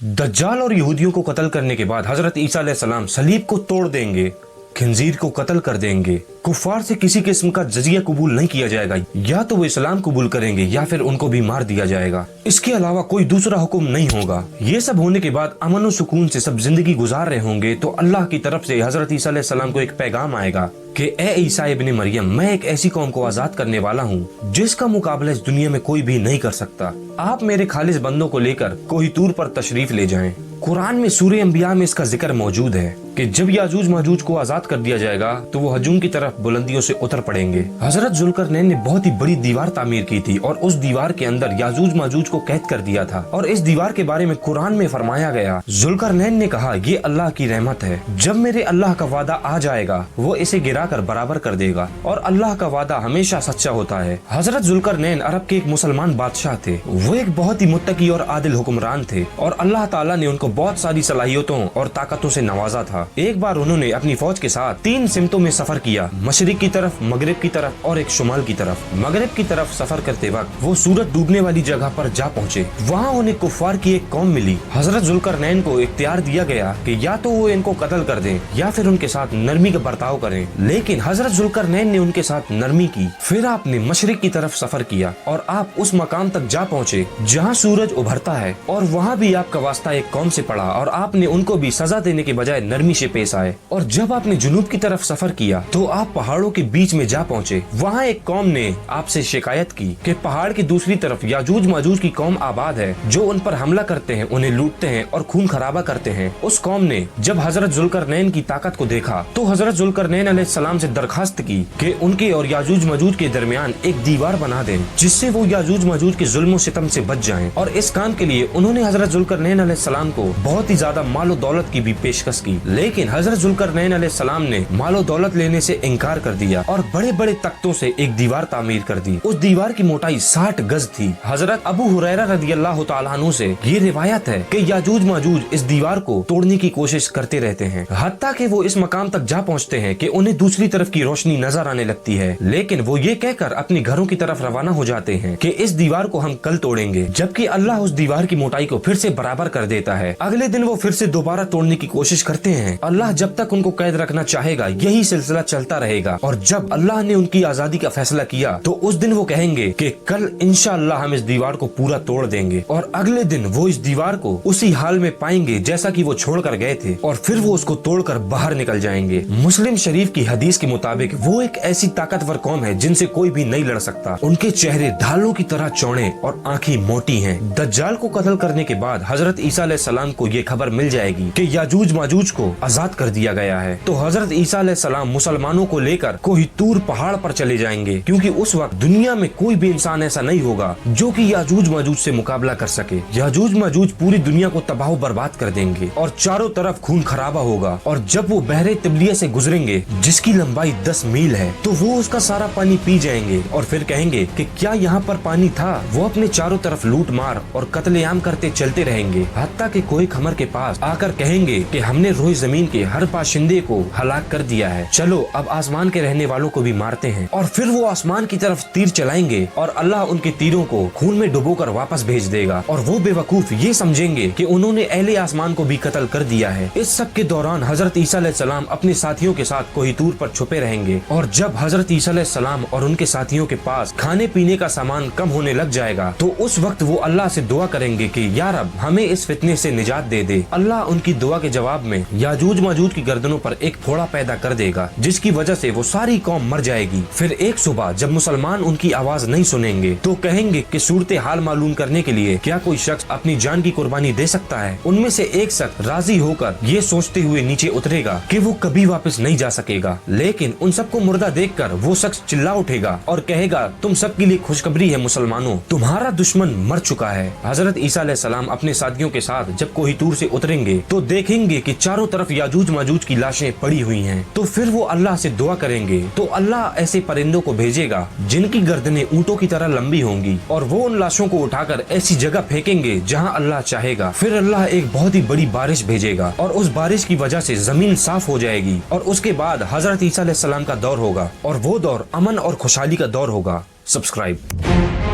दज्जाल और यहूदियों को कत्ल करने के बाद हजरत ईसा अलैहिस्सलाम सलीब को तोड़ देंगे, खिंजीर को कत्ल कर देंगे। कुफार से किसी किस्म का जजिया कबूल नहीं किया जाएगा, या तो वो इस्लाम कबूल करेंगे या फिर उनको भी मार दिया जाएगा। इसके अलावा कोई दूसरा हुक्म नहीं होगा। ये सब होने के बाद अमन और सुकून से सब जिंदगी गुजार रहे होंगे तो अल्लाह की तरफ से हजरत ईसा अलैहिस्सलाम को एक पैगाम आएगा कि ए ईसा इब्ने मरियम, मैं एक ऐसी कौम को आजाद करने वाला हूँ जिसका मुकाबला इस दुनिया में कोई भी नहीं कर सकता। आप मेरे खालिस बंदों को लेकर कोहितूर पर तशरीफ ले जाएं। कुरान में सूरह अंबिया में इसका जिक्र मौजूद है कि जब याजूज माजूज को आजाद कर दिया जाएगा तो वो हजूम की तरफ बुलंदियों से उतर पड़ेंगे। हजरत जुल्करनैन ने बहुत ही बड़ी दीवार तामीर की थी और उस दीवार के अंदर याजूज माजूज को कैद कर दिया था और इस दीवार के बारे में कुरान में फरमाया गया, जुल्करनैन ने कहा ये अल्लाह की रहमत है, जब मेरे अल्लाह का वादा आ जाएगा वो इसे गिरा कर बराबर कर देगा और अल्लाह का वादा हमेशा सच्चा होता है। हजरत जुल्करनैन अरब के एक मुसलमान बादशाह थे। वो एक बहुत ही मुत्तकी और आदिल हुक्मरान थे और अल्लाह ताला ने उनको बहुत सारी सलाहियतों और ताकतों से नवाजा था। एक बार उन्होंने अपनी फौज के साथ 3 सिमतों में सफर किया, मशरिक की तरफ, मगरिब की तरफ और एक शुमाल की तरफ। मगरिब की तरफ सफर करते वक्त वो सूरज डूबने वाली जगह पर जा पहुँचे। वहाँ उन्हें कुफार की एक कौम मिली। हजरत जुल्करनैन को इख्तियार दिया गया कि या तो वो इनको कत्ल कर दें या फिर उनके साथ नरमी का बर्ताव करें, लेकिन हजरत जुल्करनैन ने उनके साथ नरमी की। फिर आपने मशरिक की तरफ सफर किया और आप उस मकाम तक जा पहुँचे जहाँ सूरज उभरता है और वहाँ भी आपका वास्ता एक कौम से पड़ा और आपने उनको भी सजा देने के बजाय नरमी से पेश आए। और जब आपने जुनूब की तरफ सफर किया तो आप पहाड़ों के बीच में जा पहुँचे। वहाँ एक कौम ने आपसे शिकायत की कि पहाड़ की दूसरी तरफ याजूज माजूज की कौम आबाद है जो उन पर हमला करते हैं, उन्हें लूटते हैं और खून खराबा करते हैं। उस कौम ने जब हजरत जुल्करनैन की ताकत को देखा तो हजरत जुल्करनैन अलैहिस्सलाम से दरखास्त की कि उनके और याजूज माजूज के दरमियान एक दीवार बना दें जिससे वो याजूज माजूज के जुल्म सितम से बच जाएं। और इस काम के लिए उन्होंने हजरत जुल्करनैन अलैहिस्सलाम को बहुत ही ज्यादा मालो दौलत की भी पेशकश की, लेकिन हजरत जुल्करनैन अलैहिस्सलाम ने मालो दौलत लेने से इनकार कर दिया और बड़े बड़े तख्तों से एक दीवार तामीर कर दी। उस दीवार की मोटाई 60 गज थी। हजरत अबू हुरैरा रदियल्लाहु ताला अन्हु से ये रिवायत है कि याजूज माजूज इस दीवार को तोड़ने की कोशिश करते रहते हैं, हत्ता कि वो इस मकाम तक जा पहुँचते हैं कि उन्हें दूसरी तरफ की रोशनी नजर आने लगती है, लेकिन वो ये कहकर अपने घरों की तरफ रवाना हो जाते हैं कि इस दीवार को हम कल तोड़ेंगे, जबकि अल्लाह उस दीवार की मोटाई को फिर से बराबर कर देता है। अगले दिन वो फिर से दोबारा तोड़ने की कोशिश करते हैं। अल्लाह जब तक उनको कैद रखना चाहेगा यही सिलसिला चलता रहेगा और जब अल्लाह ने उनकी आजादी का फैसला किया तो उस दिन वो कहेंगे कि कल इंशाअल्लाह हम इस दीवार को पूरा तोड़ देंगे और अगले दिन वो इस दीवार को उसी हाल में पाएंगे जैसा कि वो छोड़कर गए थे और फिर वो उसको तोड़कर बाहर निकल जाएंगे। मुस्लिम शरीफ की हदीस के मुताबिक वो एक ऐसी ताकतवर कौम है जिनसे कोई भी नहीं लड़ सकता। उनके चेहरे ढालों की तरह चौड़े और आंखें मोटी हैं। दज्जाल को कत्ल करने के बाद हजरत ईसा अलैहिस्सलाम को ये खबर मिल जाएगी कि याजूज माजूज को आजाद कर दिया गया है, तो हजरत ईसा अलैहिस्सलाम मुसलमानों को लेकर कोहितूर पहाड़ पर चले जाएंगे, क्योंकि उस वक्त दुनिया में कोई भी इंसान ऐसा नहीं होगा जो कि याजूज माजूज से मुकाबला कर सके। याजूज माजूज पूरी दुनिया को तबाह बर्बाद कर देंगे और चारों तरफ खून खराबा होगा और जब वो बहरे तिबलिया से गुजरेंगे जिसकी लंबाई 10 मील है तो वो उसका सारा पानी पी जाएंगे और फिर कहेंगे कि क्या यहाँ पर पानी था। वो अपने चारों तरफ लूट मार और कत्लेआम करते चलते रहेंगे, हत्ता कि कोई खमर के पास आकर कहेंगे कि हमने रोए जमीन के हर बाशिंदे को हलाक कर दिया है, चलो अब आसमान के रहने वालों को भी मारते हैं। और फिर वो आसमान की तरफ तीर चलाएंगे और अल्लाह उनके तीरों को खून में डुबोकर वापस भेज देगा और वो बेवकूफ ये समझेंगे कि उन्होंने अहले आसमान को भी कत्ल कर दिया है। इस सब के दौरान हजरत ईसा अलैहिस्सलाम अपने साथियों के साथ कोहितूर पर छुपे रहेंगे और जब हजरत ईसा अलैहिस्सलाम और उनके साथियों के पास खाने पीने का सामान कम होने लग जाएगा तो उस वक्त वो अल्लाह से दुआ करेंगे कि या रब हमें इस फितने से निजात दे दे। अल्लाह उनकी दुआ के जवाब में याजूज माजूज की गर्दनों पर एक फोड़ा पैदा कर देगा जिसकी वजह से वो सारी कौम मर जाएगी। फिर एक सुबह जब मुसलमान उनकी आवाज नहीं सुनेंगे तो कहेंगे कि सूरत हाल मालूम करने के लिए क्या कोई शख्स अपनी जान की कुर्बानी दे सकता है। उनमें से एक शख्स राजी होकर ये सोचते हुए नीचे उतरेगा कि वो कभी वापस नहीं जा सकेगा, लेकिन उन सबको मुर्दा देखकर वो शख्स चिल्ला उठेगा और कहेगा तुम सबके लिए खुशखबरी है मुसलमानों, तुम्हारा दुश्मन मर चुका है। हजरत ईसा अलैहिस्सलाम अपने साथियों के साथ जब कोहितूर से उतरेंगे तो देखेंगे कि चारों तरफ याजूज माजूज की लाशें पड़ी हुई हैं। तो फिर वो अल्लाह से दुआ करेंगे तो अल्लाह ऐसे परिंदों को भेजेगा जिनकी गर्दनें ऊंटों की तरह लंबी होंगी और वो उन लाशों को उठाकर ऐसी जगह फेंकेंगे जहां अल्लाह चाहेगा। फिर अल्लाह एक बहुत ही बड़ी बारिश भेजेगा और उस बारिश की वजह से जमीन साफ हो जाएगी और उसके बाद हजरत ईसा अलैहिस्सलाम का दौर होगा और वो दौर अमन और खुशहाली का दौर होगा। सब्सक्राइब।